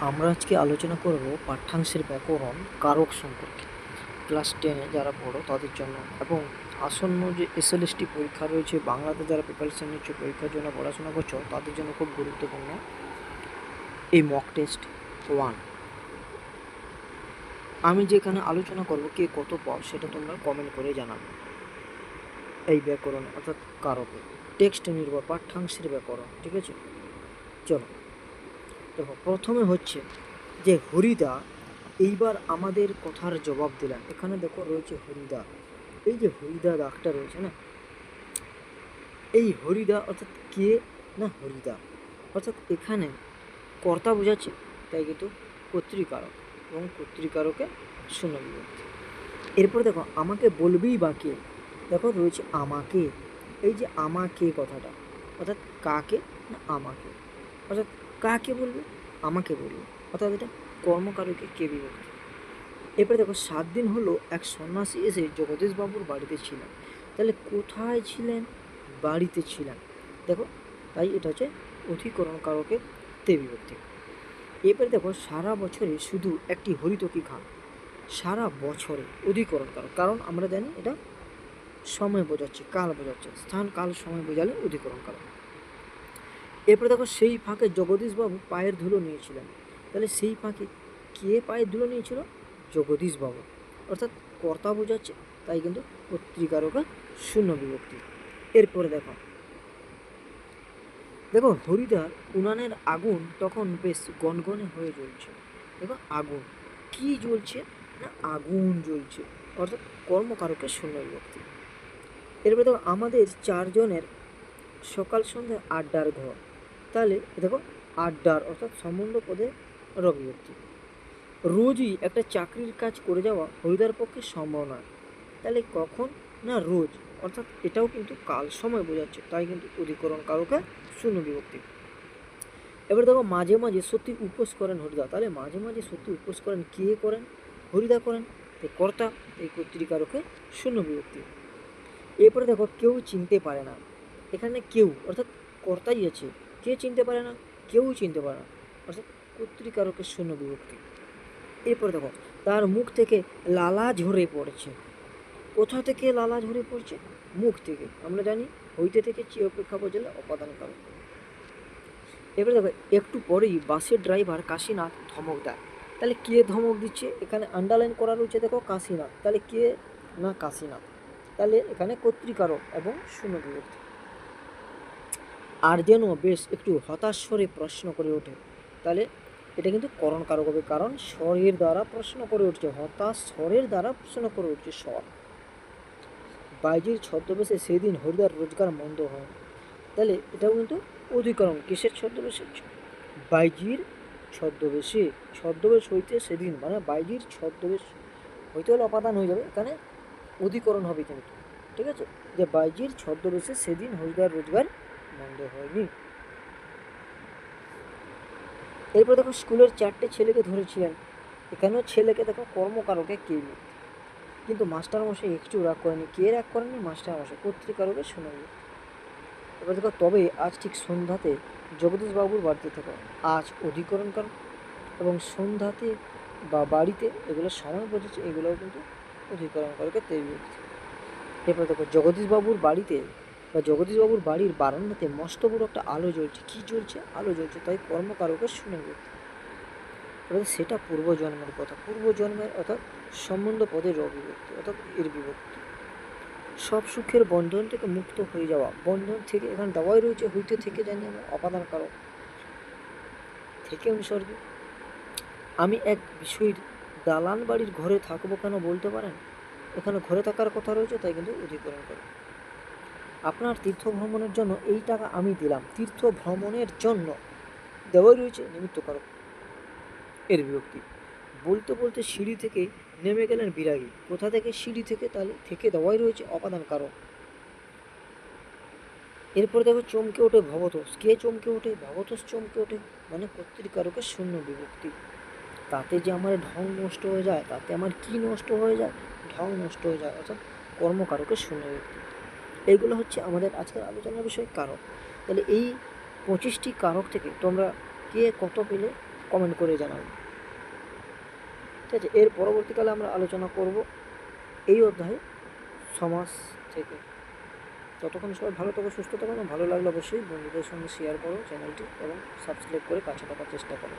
আমরা আজকে আলোচনা করব পাঠ্যাংশের ব্যাকরণ কারক সম্পর্কে। ক্লাস 10-এ যারা পড়ো তাদের জন্য এবং আসন্ন যে এসএলএসটি পরীক্ষা রয়েছে, বাংলাতে যারা প্রিপারেশন নিচ্ছ, পরীক্ষার জন্য পড়াশোনা করছো, তাদের জন্য খুব গুরুত্বপূর্ণ এই মক টেস্ট 1। আমি যেখানে আলোচনা করব কে কত পাও সেটা তোমরা কমেন্ট করে জানাবে। এই ব্যাকরণ অর্থাৎ কারকে টেক্সট নির্ভর পাঠ্যাংশের ব্যাকরণ, ঠিক আছে? চলো দেখো, প্রথমে হচ্ছে যে হরিদা এইবার আমাদের কথার জবাব দিলেন। এখানে দেখো রয়েছে হরিদা, এই যে হরিদা দাগটা রয়েছে না, এই হরিদা অর্থাৎ কে না হরিদা অর্থাৎ এখানে কর্তা বোঝাচ্ছে, তাই কিন্তু কর্তৃকারক এবং কর্তৃকারকে শূন্য বিভক্তি। এরপরে দেখো আমাকে বলবেই বা কে, দেখো রয়েছে আমাকে, এই যে আমাকে কথাটা অর্থাৎ কাকে না আমাকে, অর্থাৎ কাকে বলবে, আমাকে বলবে, অর্থাৎ এটা কর্মকারকে কে বিভক্তি। এরপরে দেখো 7 দিন হলো এক সন্ন্যাসী এসে জগদীশবাবুর বাড়িতে ছিলেন। তাহলে কোথায় ছিলেন? বাড়িতে ছিলেন। দেখো তাই এটা হচ্ছে অধিকরণ কারকে তে বিভক্তি। এরপরে দেখো সারা বছরে শুধু একটি হরিতকি খান। সারা বছরে অধিকরণ কারক, কারণ আমরা জানি এটা সময় বোঝাচ্ছে, কাল বোঝাচ্ছে, স্থান কাল সময় বোঝালে অধিকরণ কারক। এরপরে দেখো সেই ফাঁকে জগদীশবাবু পায়ের ধুলো নিয়েছিলেন। তাহলে সেই ফাঁকে কে পায়ের ধুলো নিয়েছিল? জগদীশবাবু, অর্থাৎ কর্তা বোঝাচ্ছে, তাই কিন্তু কর্তৃকারকে শূন্য বিভক্তি। এরপরে দেখো দেখো হরিদার উনানের আগুন তখন বেশ গনগনে হয়ে জ্বলছে। দেখো আগুন কি জ্বলছে না আগুন জ্বলছে, অর্থাৎ কর্মকারকে শূন্য বিভক্তি। এরপরে দেখো আমাদের 4 জনের সকাল সন্ধ্যা আড্ডার ঘর। তাহলে দেখো আড্ডার অর্থাৎ সম্বন্ধ পদে রবিভক্তি। রোজই একটা চাকরির কাজ করে যাওয়া হরিদার পক্ষে সম্ভব নয়। তাহলে কখন না রোজ, অর্থাৎ এটাও কিন্তু কাল সময় বোঝাচ্ছে, তাই কিন্তু অধিকরণ কারকে শূন্য বিভক্তি। এবার দেখো মাঝে মাঝে সত্যি উপোস করেন হরিদা। তাহলে মাঝে মাঝে সত্যি উপোস করেন কে করেন? হরিদা করেন, এই কর্তা, এই কর্তৃকারকে শূন্য বিভক্তি। এরপরে দেখো কেউ চিনতে পারে না। এখানে কেউ অর্থাৎ কর্তাই আছে, কে চিনতে পারে না? কেউ চিনতে পারে না, অর্থাৎ কর্তৃকারকের শূন্য বিভক্তি। এরপরে দেখো তার মুখ থেকে লালা ঝরে পড়ছে। কোথা থেকে লালা ঝরে পড়ছে? মুখ থেকে। আমরা জানি হইতে থেকে চেয়ে অপেক্ষা বোঝালে অপাদান কারক। এবারে দেখো একটু পরেই বাসের ড্রাইভার কাশীনাথ ধমক দেয়। তাহলে কে ধমক দিচ্ছে? এখানে আন্ডারলাইন করা রয়েছে, দেখো কাশীনাথ। তাহলে কে না কাশীনাথ, তাহলে এখানে কর্তৃকারক এবং শূন্য বিভক্তি। আর যেন বেশ একটু হতাশ স্বরে প্রশ্ন করে ওঠে। তাহলে এটা কিন্তু করণ কারক হবে, কারণ স্বরের দ্বারা প্রশ্ন করে উঠছে, হতাশ স্বরের দ্বারা প্রশ্ন করে উঠছে স্বর। বাইজির ছদ্মবেশে সেদিন হরিদার রোজগার মন্দ হয়। তাহলে এটাও কিন্তু অধিকরণ, কিসের ছদ্মবেশে? বাইজির ছদ্মবেশে, ছদ্মবেশ হইতে সেদিন মানে বাইজির ছদ্মবেশ হইতে হলে অপাদান হয়ে যাবে, এখানে অধিকরণ হবে কিন্তু, ঠিক আছে? যে বাইজির ছদ্মবেশে সেদিন হরিদার রোজগার মন্দ হয়নি। এরপর দেখো স্কুলের 4টে ছেলেকে ধরেছিলেন। এখানেও ছেলেকে দেখো কর্মকারকে কে, কিন্তু মাস্টারমশাই একটু রাগ করেনি। কে রাগ করেনি? মাস্টারমশাই, কর্তৃকারকে শোনাবে। এবার দেখো তবে আজ ঠিক সন্ধ্যাতে জগদীশবাবুর বাড়িতে থেকো। আজ অধিকরণ কারক এবং সন্ধ্যাতে বা বাড়িতে, এগুলো সময় বোঝাচ্ছে, এগুলোও কিন্তু অধিকরণ কারকে তৈরি হচ্ছে। এরপর দেখো জগদীশবাবুর বাড়িতে বা জগদীশবাবুর বাড়ির বারান্দাতে মস্ত বড় একটা আলো জ্বলছে। কি জ্বলছে? আলো জ্বলছে, তাই কর্মকারকে শুনে বিভক্তি। এবার সেটা পূর্বজন্মের কথা, পূর্বজন্মের অর্থাৎ সম্বন্ধ পদের অবিভক্তি অর্থাৎ এর বিভক্তি। সব সুখের বন্ধন থেকে মুক্ত হয়ে যাওয়া, বন্ধন থেকে এখানে দেওয়াই রয়েছে, হইতে থেকে জানি আমরা অপাদান কারক, থেকে অনুসর্গে। আমি এক বিষয়ের দালান বাড়ির ঘরে থাকবো কেন বলতে পারেন? এখানে ঘরে থাকার কথা রয়েছে, তাই কিন্তু অধিকরণ করে। আপনার তীর্থ ভ্রমণের জন্য এই টাকা আমি দিলাম। তীর্থ ভ্রমণের জন্য দেওয়াই রয়েছে নিমিত্তকারক, এর বিভক্তি। বলতে বলতে সিঁড়ি থেকে নেমে গেলেন বিরাগী। কোথা থেকে? সিঁড়ি থেকে, তাহলে থেকে দেওয়াই রয়েছে অপাদান কারক। এরপরে দেখো চমকে ওঠে ভবতোষ। কে চমকে ওঠে? ভবতোষ চমকে ওঠে, মানে কর্তৃকারকের শূন্য বিভক্তি। তাতে যে আমার ঢং নষ্ট হয়ে যায়, তাতে আমার কি নষ্ট হয়ে যায়? ঢং নষ্ট হয়ে যায়, অর্থাৎ কর্মকারকের শূন্য বিভক্তি। এইগুলো হচ্ছে আমাদের আজকের আলোচনার বিষয় কারক। তাহলে এই 25টি কারক থেকে তোমরা কে কত পেলে কমেন্ট করে জানাবেন। ঠিক আছে, এর পরবর্তীকালে আমরা আলোচনা করব এই অধ্যায়ে সমাস থেকে। ততক্ষণ সবাই ভালো থাকো, সুস্থ থাকো, এবং ভালো লাগলে অবশ্যই বন্ধুদের সঙ্গে শেয়ার করো চ্যানেলটি এবং সাবস্ক্রাইব করে কাছে থাকার চেষ্টা করো।